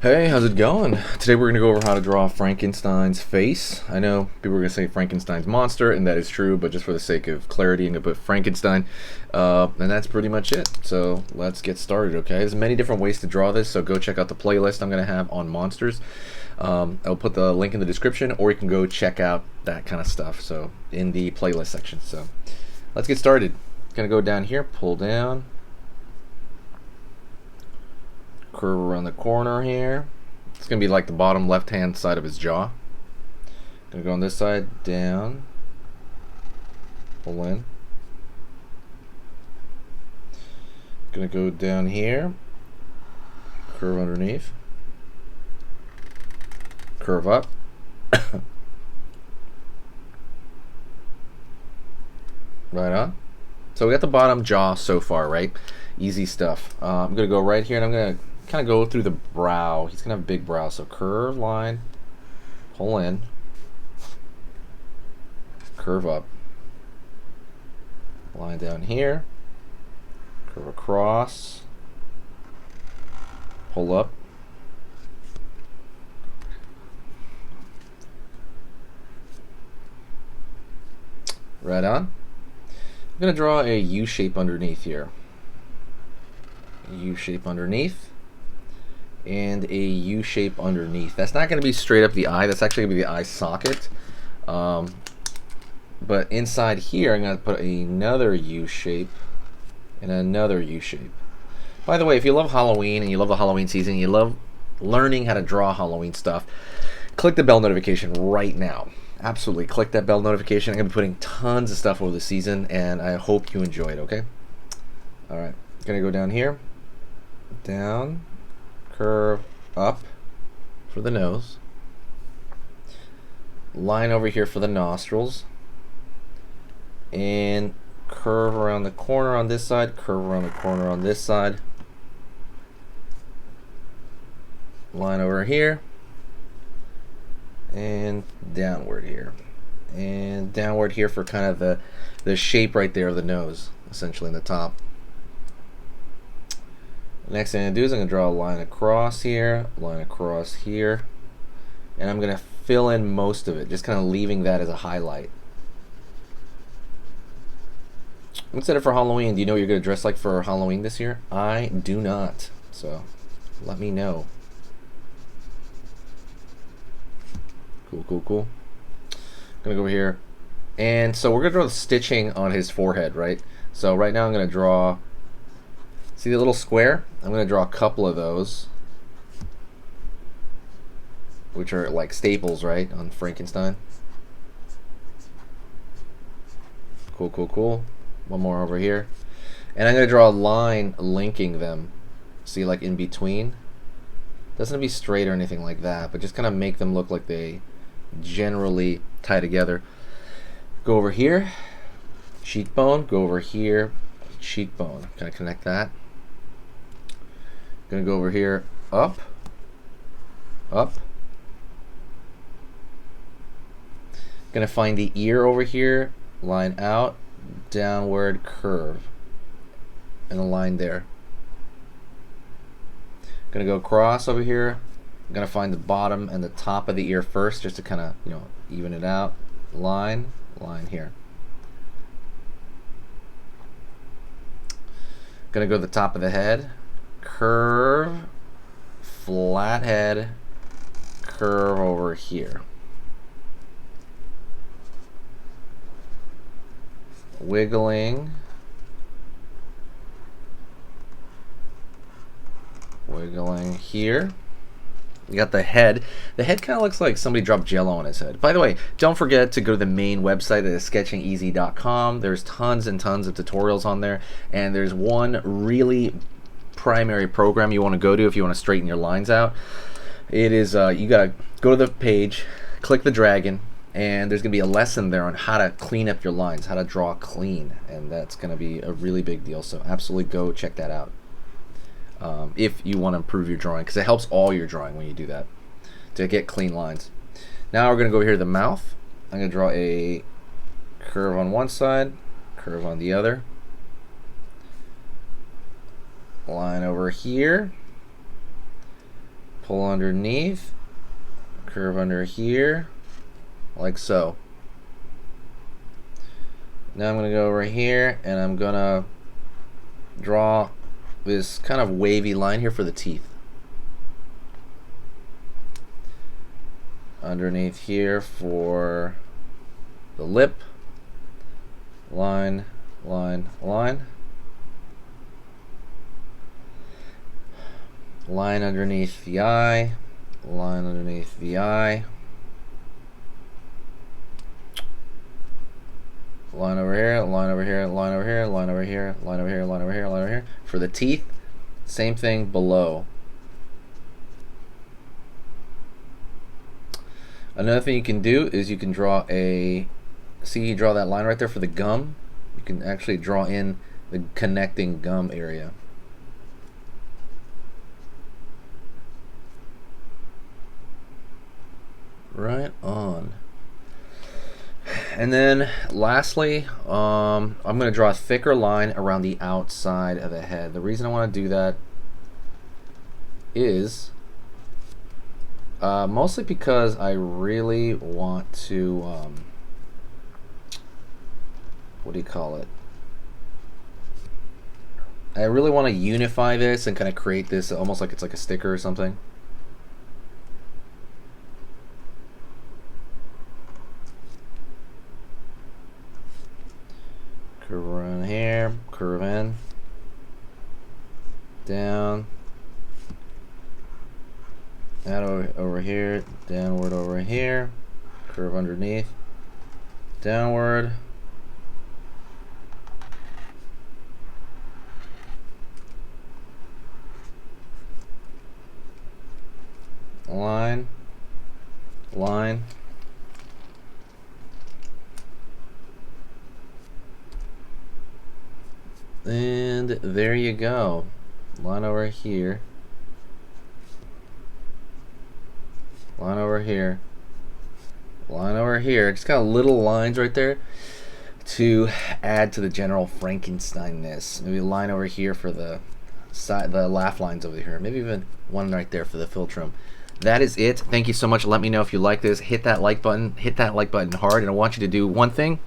Hey, how's it going? Today we're going to go over how to draw Frankenstein's face. I know people are going to say Frankenstein's monster, and that is true, but just for the sake of clarity, I'm going to put Frankenstein, and that's pretty much it. So let's get started, okay? There's many different ways to draw this, so go check out the playlist I'm going to have on monsters. I'll put the link in the description, or you can go check out that kind of stuff, so in the playlist section. So let's get started. Going to go down here, pull down. Curve around the corner here. It's going to be like the bottom left hand side of his jaw. Going to go on this side, down, pull in. Going to go down here, curve underneath, curve up. Right on. So we got the bottom jaw so far, right? Easy stuff. I'm going to go right here and I'm going to kind of go through the brow. He's going to have a big brow. So curve, line, pull in, curve up, line down here, curve across, pull up, right on. I'm going to draw a U shape underneath here. A U shape underneath. And a U shape underneath. That's not going to be straight up the eye. That's actually going to be the eye socket. But inside here, I'm going to put another U shape and another U shape. By the way, if you love Halloween and you love the Halloween season, you love learning how to draw Halloween stuff, click the bell notification right now. Absolutely, click that bell notification. I'm going to be putting tons of stuff over the season, and I hope you enjoy it, okay? All right, going to go down here, down, curve up for the nose, line over here for the nostrils, and curve around the corner on this side, curve around the corner on this side, line over here, and downward here, and downward here for kind of the shape right there of the nose, essentially in the top. Next thing I'm going to do is I'm going to draw a line across here, and I'm going to fill in most of it, just kind of leaving that as a highlight. I'm excited for Halloween. Do you know what you're going to dress like for Halloween this year? I do not, so let me know. Cool. Gonna go over here, and so we're going to draw the stitching on his forehead, right? So right now I'm going to draw. See the little square? I'm going to draw a couple of those, which are like staples, right, on Frankenstein. Cool. One more over here. And I'm going to draw a line linking them. See, like in between? Doesn't have to be straight or anything like that, but just kind of make them look like they generally tie together. Go over here, cheekbone. Go over here, cheekbone. Kind of connect that. Gonna go over here, up. Gonna find the ear over here, line out, downward curve, and a line there. Gonna go across over here. I'm gonna find the bottom and the top of the ear first, just to kind of, even it out. Line here. Gonna go to the top of the head. Curve, flat head, curve over here. Wiggling here. You got the head. The head kind of looks like somebody dropped jello on his head. By the way, don't forget to go to the main website, that is sketchingeasy.com. There's tons and tons of tutorials on there, and there's one really primary program you want to go to if you want to straighten your lines out. It is you gotta go to the page, click the dragon, and there's gonna be a lesson there on how to clean up your lines, how to draw clean, and that's gonna be a really big deal. So absolutely go check that out if you want to improve your drawing, because it helps all your drawing when you do that to get clean lines. Now we're gonna go here to the mouth. I'm gonna draw a curve on one side, curve on the other. Line over here, pull underneath, curve under here, like so. Now I'm going to go over here and I'm going to draw this kind of wavy line here for the teeth. Underneath here for the lip, line, line, line. Line underneath the eye, line underneath the eye. Line over here, line over here, line over here, line over here, line over here, line over here, line over here. For the teeth, same thing below. Another thing you can do is you can draw a, see you draw that line right there for the gum? You can actually draw in the connecting gum area. Right on. And then lastly, I'm going to draw a thicker line around the outside of the head. The reason I want to do that is mostly because I really want to, what do you call it? I really want to unify this and kind of create this almost like it's like a sticker or something. Curve around here, curve in, down, out over here, downward over here, curve underneath, downward, line, line, and there you go. Line over here, line over here, line over here. Just got little lines right there to add to the general Frankenstein-ness. Maybe a line over here for the side, the laugh lines over here. Maybe even one right there for the philtrum. That is it. Thank you so much. Let me know if you like this. Hit that like button. Hit that like button hard. And I want you to do one thing,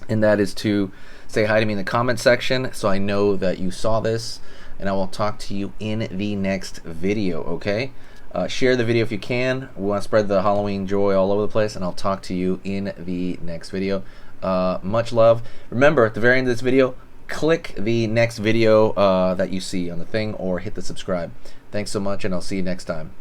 and that is to say hi to me in the comment section so I know that you saw this, and I will talk to you in the next video, okay? Share the video if you can. We want to spread the Halloween joy all over the place, and I'll talk to you in the next video. Much love. Remember, at the very end of this video, click the next video that you see on the thing, or hit the subscribe. Thanks so much, and I'll see you next time.